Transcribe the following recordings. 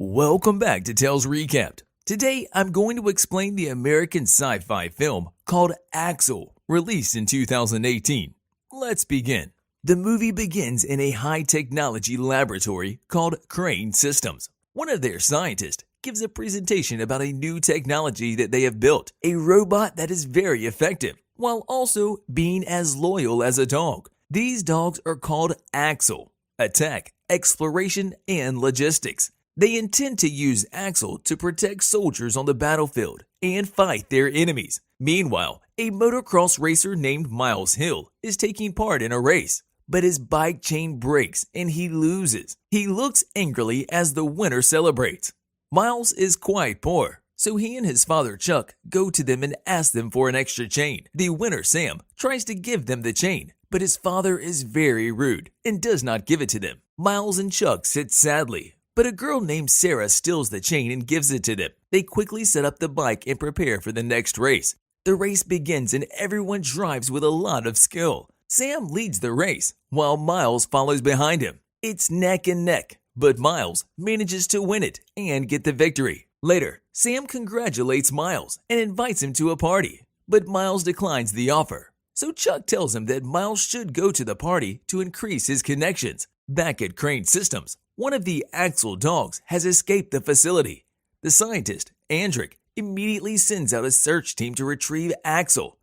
Welcome back to Tales Recapped. Today, I'm going to explain the American sci-fi film called A.X.L, released in 2018. Let's begin. The movie begins in a high-technology laboratory called Crane Systems. One of their scientists gives a presentation about a new technology that they have built, a robot that is very effective, while also being as loyal as a dog. These dogs are called A.X.L, Attack, Exploration, and Logistics. They intend to use A.X.L to protect soldiers on the battlefield and fight their enemies. Meanwhile, a motocross racer named Miles Hill is taking part in a race, but his bike chain breaks and he loses. He looks angrily as the winner celebrates. Miles is quite poor, so he and his father Chuck go to them and ask them for an extra chain. The winner, Sam, tries to give them the chain, but his father is very rude and does not give it to them. Miles and Chuck sit sadly, but a girl named Sarah steals the chain and gives it to them. They quickly set up the bike and prepare for the next race. The race begins and everyone drives with a lot of skill. Sam leads the race, while Miles follows behind him. It's neck and neck, but Miles manages to win it and get the victory. Later, Sam congratulates Miles and invites him to a party, but Miles declines the offer. So Chuck tells him that Miles should go to the party to increase his connections. Back at Crane Systems, one of the A.X.L dogs has escaped the facility. The scientist, Andrick, immediately sends out a search team to retrieve A.X.L.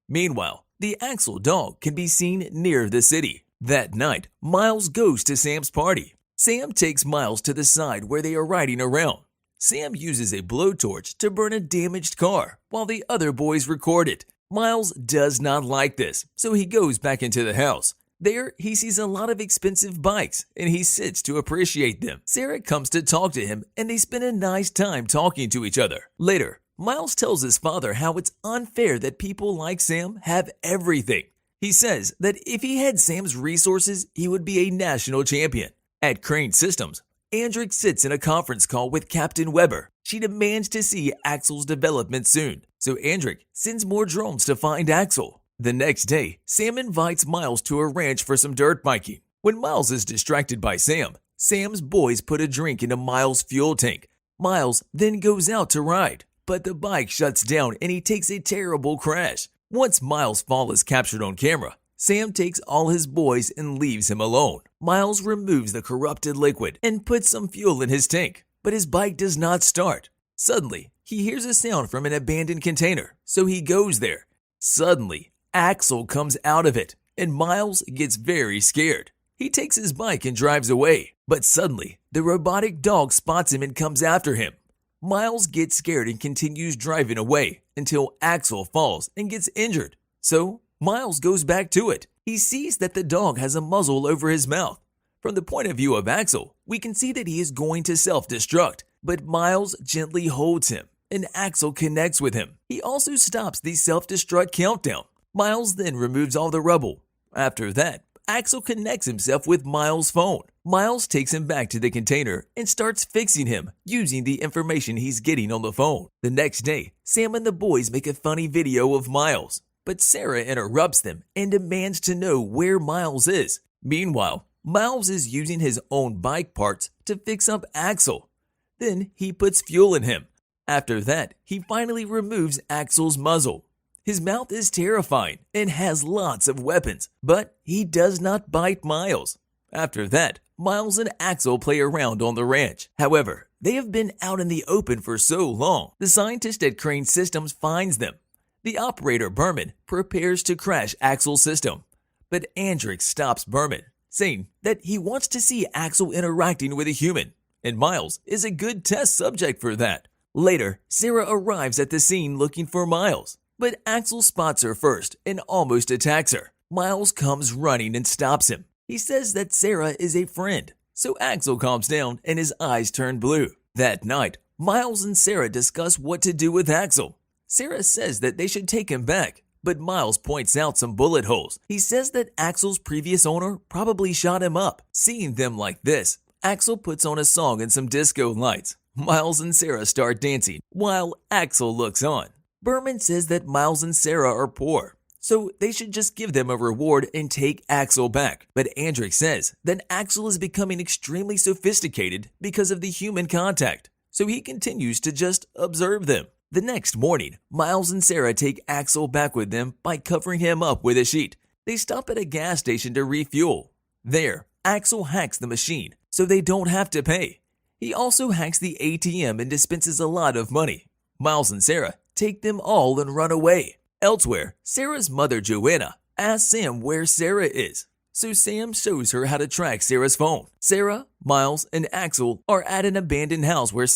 Meanwhile, the A.X.L dog can be seen near the city. That night, Miles goes to Sam's party. Sam takes Miles to the side where they are riding around. Sam uses a blowtorch to burn a damaged car, while the other boys record it. Miles does not like this, so he goes back into the house. There, he sees a lot of expensive bikes, and he sits to appreciate them. Sarah comes to talk to him, and they spend a nice time talking to each other. Later, Miles tells his father how it's unfair that people like Sam have everything. He says that if he had Sam's resources, he would be a national champion. At Crane Systems, Andrick sits in a conference call with Captain Weber. She demands to see A.X.L's development soon, so Andrick sends more drones to find A.X.L. The next day, Sam invites Miles to a ranch for some dirt biking. When Miles is distracted by Sam, Sam's boys put a drink into Miles' fuel tank. Miles then goes out to ride, but the bike shuts down and he takes a terrible crash. Once Miles' fall is captured on camera, Sam takes all his boys and leaves him alone. Miles removes the corrupted liquid and puts some fuel in his tank, but his bike does not start. Suddenly, he hears a sound from an abandoned container, so he goes there. Suddenly, A.X.L comes out of it, and Miles gets very scared. He takes his bike and drives away, but suddenly, the robotic dog spots him and comes after him. Miles gets scared and continues driving away until A.X.L falls and gets injured. So, Miles goes back to it. He sees that the dog has a muzzle over his mouth. From the point of view of A.X.L, we can see that he is going to self-destruct, but Miles gently holds him, and A.X.L connects with him. He also stops the self-destruct countdown. Miles then removes all the rubble. After that, A.X.L connects himself with Miles' phone. Miles takes him back to the container and starts fixing him using the information he's getting on the phone. The next day, Sam and the boys make a funny video of Miles, but Sarah interrupts them and demands to know where Miles is. Meanwhile, Miles is using his own bike parts to fix up A.X.L. Then he puts fuel in him. After that, he finally removes A.X.L's muzzle. His mouth is terrifying and has lots of weapons, but he does not bite Miles. After that, Miles and A.X.L play around on the ranch. However, they have been out in the open for so long, the scientist at Crane Systems finds them. The operator, Berman, prepares to crash A.X.L's system, but Andrick stops Berman, saying that he wants to see A.X.L interacting with a human, and Miles is a good test subject for that. Later, Sarah arrives at the scene looking for Miles, but A.X.L spots her first and almost attacks her. Miles comes running and stops him. He says that Sarah is a friend, so A.X.L calms down and his eyes turn blue. That night, Miles and Sarah discuss what to do with A.X.L. Sarah says that they should take him back, but Miles points out some bullet holes. He says that A.X.L's previous owner probably shot him up. Seeing them like this, A.X.L puts on a song and some disco lights. Miles and Sarah start dancing, while A.X.L looks on. Berman says that Miles and Sarah are poor, so they should just give them a reward and take A.X.L back. But Andric says that A.X.L is becoming extremely sophisticated because of the human contact, so he continues to just observe them. The next morning, Miles and Sarah take A.X.L back with them by covering him up with a sheet. They stop at a gas station to refuel. There, A.X.L hacks the machine so they don't have to pay. He also hacks the ATM and dispenses a lot of money. Miles and Sarah take them all and run away. Elsewhere, Sarah's mother Joanna asks Sam where Sarah is, so Sam shows her how to track Sarah's phone. Sarah, Miles, and A.X.L are at an abandoned house where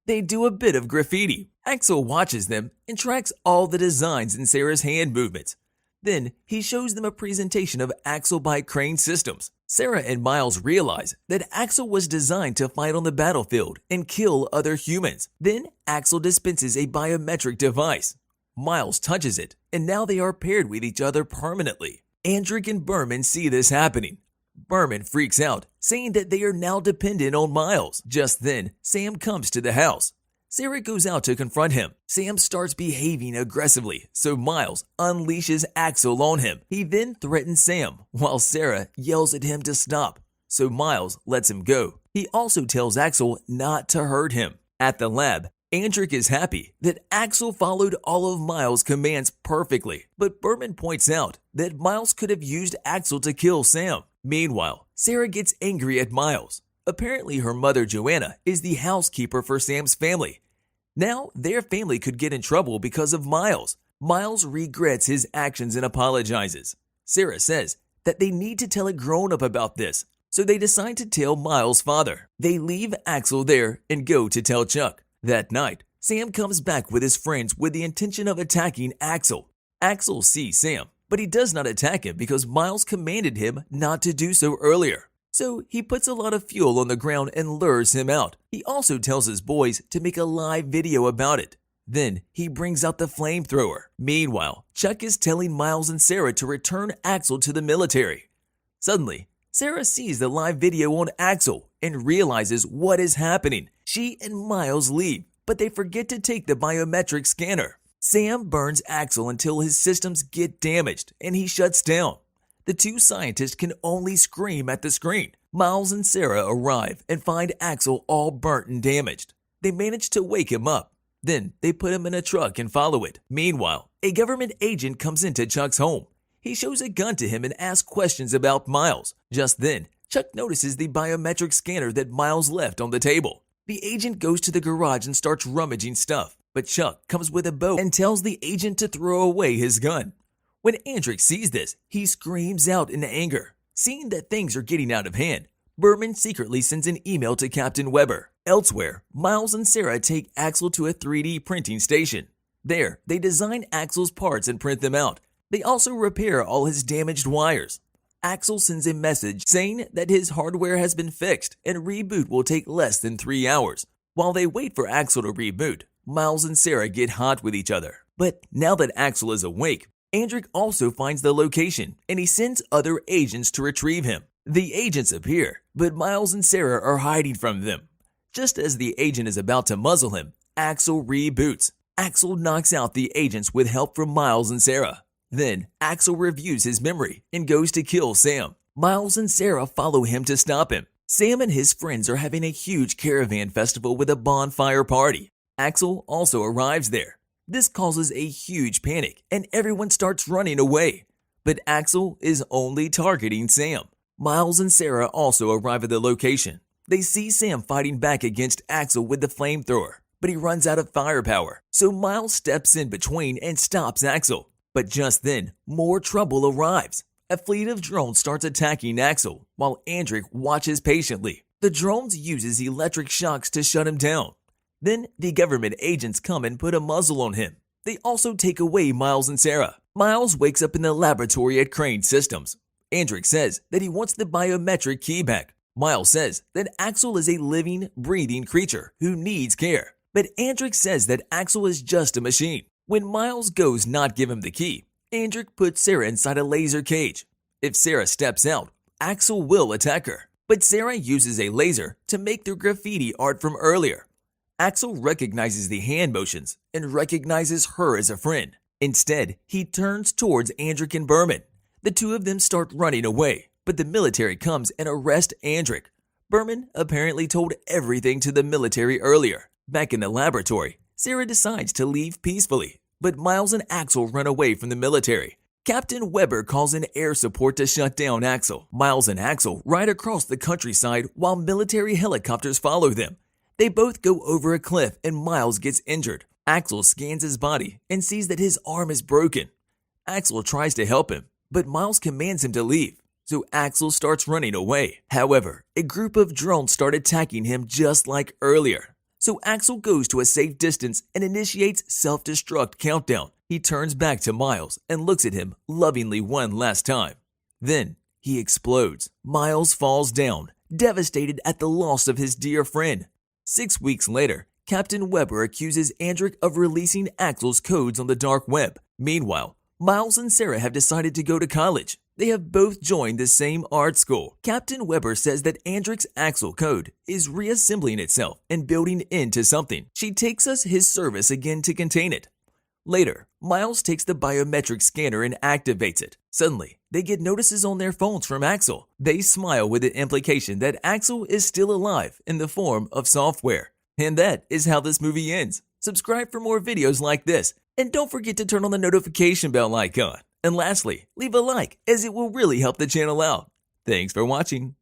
they do a bit of graffiti. A.X.L watches them and tracks all the designs in Sarah's hand movements. Then he shows them a presentation of A.X.L by Crane Systems. Sarah and Miles realize that A.X.L was designed to fight on the battlefield and kill other humans. Then A.X.L dispenses a biometric device. Miles touches it, and now they are paired with each other permanently. Andric and Berman see this happening. Berman freaks out, saying that they are now dependent on Miles. Just then, Sam comes to the house. Sarah goes out to confront him. Sam starts behaving aggressively, so Miles unleashes A.X.L on him. He then threatens Sam, while Sarah yells at him to stop, so Miles lets him go. He also tells A.X.L not to hurt him. At the lab, Andric is happy that A.X.L followed all of Miles' commands perfectly, but Berman points out that Miles could have used A.X.L to kill Sam. Meanwhile, Sarah gets angry at Miles. Apparently, her mother Joanna is the housekeeper for Sam's family. Now, their family could get in trouble because of Miles. Miles regrets his actions and apologizes. Sarah says that they need to tell a grown-up about this, so they decide to tell Miles' father. They leave A.X.L there and go to tell Chuck. That night, Sam comes back with his friends with the intention of attacking A.X.L. A.X.L sees Sam, but he does not attack him because Miles commanded him not to do so earlier. So he puts a lot of fuel on the ground and lures him out. He also tells his boys to make a live video about it. Then he brings out the flamethrower. Meanwhile, Chuck is telling Miles and Sarah to return A.X.L to the military. Suddenly, Sarah sees the live video on A.X.L and realizes what is happening. She and Miles leave, but they forget to take the biometric scanner. Sam burns A.X.L until his systems get damaged and he shuts down. The two scientists can only scream at the screen. Miles and Sarah arrive and find A.X.L all burnt and damaged. They manage to wake him up. Then they put him in a truck and follow it. Meanwhile, a government agent comes into Chuck's home. He shows a gun to him and asks questions about Miles. Just then, Chuck notices the biometric scanner that Miles left on the table. The agent goes to the garage and starts rummaging stuff, but Chuck comes with a bow and tells the agent to throw away his gun. When Andric sees this, he screams out in anger. Seeing that things are getting out of hand, Berman secretly sends an email to Captain Weber. Elsewhere, Miles and Sarah take A.X.L to a 3D printing station. There, they design A.X.L's parts and print them out. They also repair all his damaged wires. A.X.L sends a message saying that his hardware has been fixed and reboot will take less than 3 hours. While they wait for A.X.L to reboot, Miles and Sarah get hot with each other. But now that A.X.L is awake, Andric also finds the location and he sends other agents to retrieve him. The agents appear, but Miles and Sarah are hiding from them. Just as the agent is about to muzzle him, A.X.L reboots. A.X.L knocks out the agents with help from Miles and Sarah. Then A.X.L reviews his memory and goes to kill Sam. Miles and Sarah follow him to stop him. Sam and his friends are having a huge caravan festival with a bonfire party. A.X.L also arrives there. This causes a huge panic and everyone starts running away. But A.X.L is only targeting Sam. Miles and Sarah also arrive at the location. They see Sam fighting back against A.X.L with the flamethrower, but he runs out of firepower. So Miles steps in between and stops A.X.L. But just then, more trouble arrives. A fleet of drones starts attacking A.X.L while Andric watches patiently. The drones uses electric shocks to shut him down. Then the government agents come and put a muzzle on him. They also take away Miles and Sarah. Miles wakes up in the laboratory at Crane Systems. Andric says that he wants the biometric key back. Miles says that A.X.L is a living, breathing creature who needs care. But Andric says that A.X.L is just a machine. When Miles goes not give him the key, Andric puts Sarah inside a laser cage. If Sarah steps out, A.X.L will attack her. But Sarah uses a laser to make the graffiti art from earlier. A.X.L recognizes the hand motions and recognizes her as a friend. Instead, he turns towards Andrick and Berman. The two of them start running away, but the military comes and arrests Andrick. Berman apparently told everything to the military earlier. Back in the laboratory, Sarah decides to leave peacefully, but Miles and Axel run away from the military. Captain Weber calls in air support to shut down Axel. Miles and Axel ride across the countryside while military helicopters follow them. They both go over a cliff and Miles gets injured. Axel scans his body and sees that his arm is broken. Axel tries to help him, but Miles commands him to leave, so Axel starts running away. However, a group of drones start attacking him just like earlier. So Axel goes to a safe distance and initiates self-destruct countdown. He turns back to Miles and looks at him lovingly one last time. Then he explodes. Miles falls down, devastated at the loss of his dear friend. 6 weeks later, Captain Weber accuses Andrick of releasing Axel's codes on the dark web. Meanwhile, Miles and Sarah have decided to go to college. They have both joined the same art school. Captain Weber says that Andrick's Axel code is reassembling itself and building into something. She takes us his service again to contain it. Later, Miles takes the biometric scanner and activates it. Suddenly, they get notices on their phones from Axel. They smile with the implication that Axel is still alive in the form of software. And that is how this movie ends. Subscribe for more videos like this, and don't forget to turn on the notification bell icon. And lastly, leave a like as it will really help the channel out. Thanks for watching.